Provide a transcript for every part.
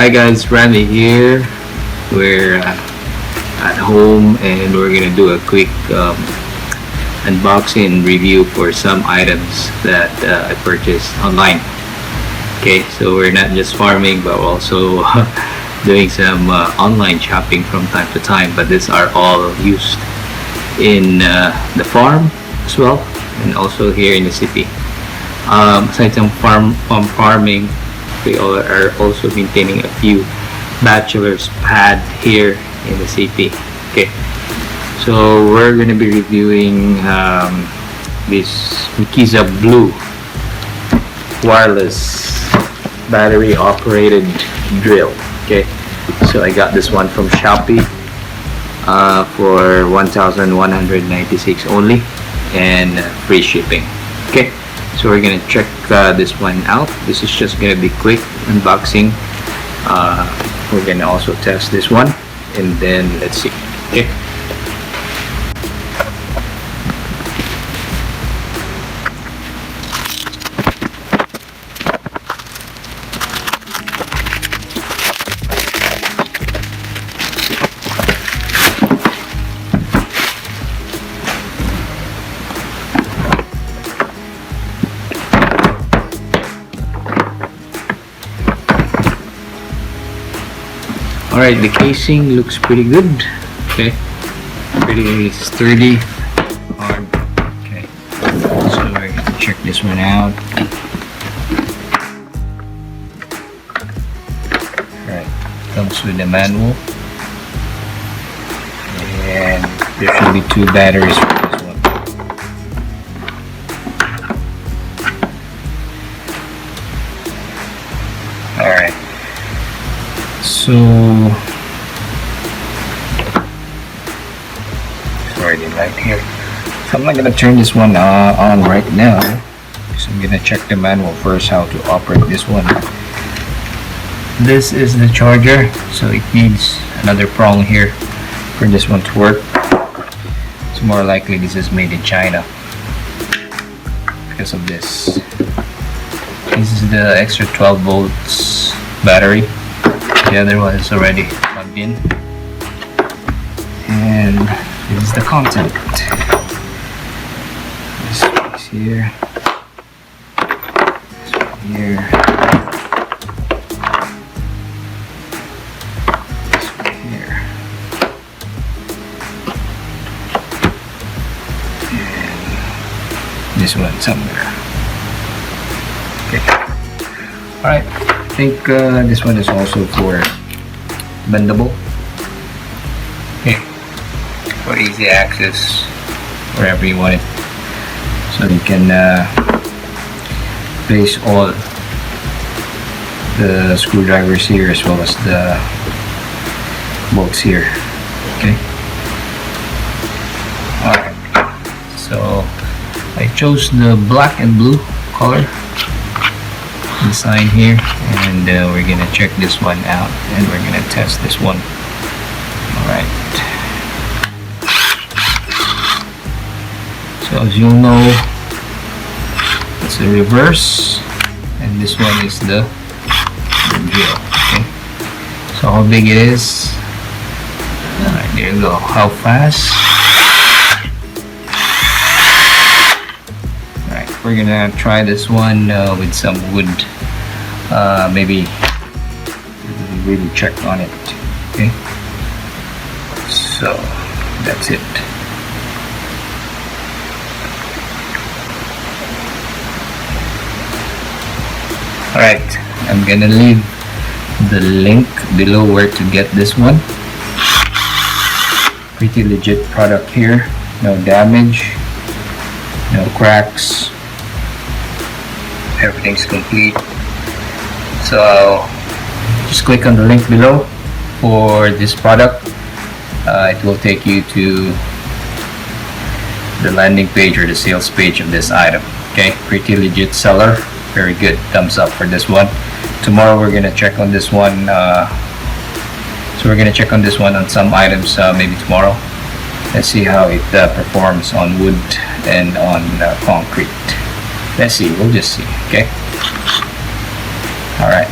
Hi guys, Rami here. We're at home and we're gonna do a quick unboxing review for some items that I purchased online. Okay, so we're not just farming but also doing some online shopping from time to time, but these are all used in the farm as well and also here in the city. Aside from farming, we are also maintaining a few bachelor's pad here in the city. Okay, so we're gonna be reviewing this Mikisa Blue wireless battery operated drill. Okay, so I got this one from Shopee for 1,196 only and free shipping. Okay, so we're gonna check this one out. This is just gonna be quick unboxing. We're gonna also test this one and then let's see. Okay, alright, the casing looks pretty good. Okay, pretty sturdy, hard. Okay, so we're gonna check this one out. Alright, comes with the manual, and there should be two batteries for this one. Alright, so sorry, the light here. So I'm not gonna turn this one on right now. So I'm gonna check the manual first how to operate this one. This is the charger, so it needs another prong here for this one to work. It's more likely this is made in China because of this. This is the extra 12 volts battery. The other one is already plugged in, and this is the content. This piece here, this one here, this one here, and this one somewhere. Okay. All right. I think this one is also for bendable. Okay, for easy access wherever you want it, so you can place all the screwdrivers here as well as the bolts here. Okay, alright, so I chose the black and blue color design here, and we're gonna check this one out and we're gonna test this one. Alright, so as you'll know, it's the reverse and this one is the drill. Okay, so how big it is. Alright, there you go. How fast. Alright, we're gonna try this one with some wood. Maybe really check on it. Okay, so that's it. Alright, I'm gonna leave the link below where to get this one. Pretty legit product here, no damage, no cracks, everything's complete. So just click on the link below for this product. It will take you to the landing page or the sales page of this item. Okay, pretty legit seller, very good, thumbs up for this one. Tomorrow we're gonna check on this one. So we're gonna check on this one on some items maybe tomorrow. Let's see how it performs on wood and on concrete. Let's see, we'll just see. Okay, all right.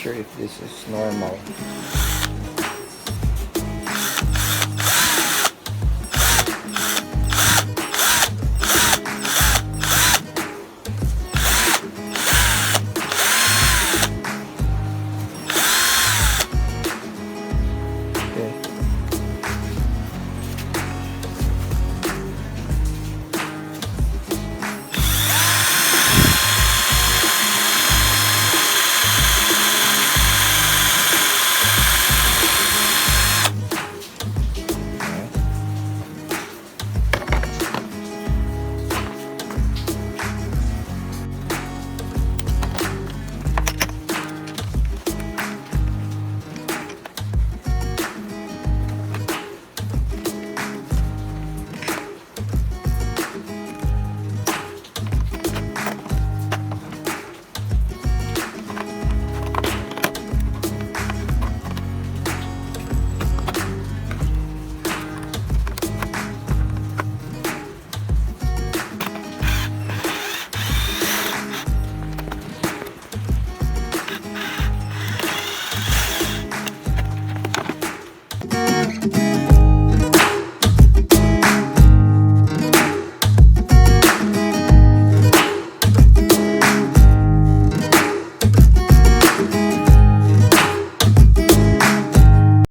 sure if this is normal.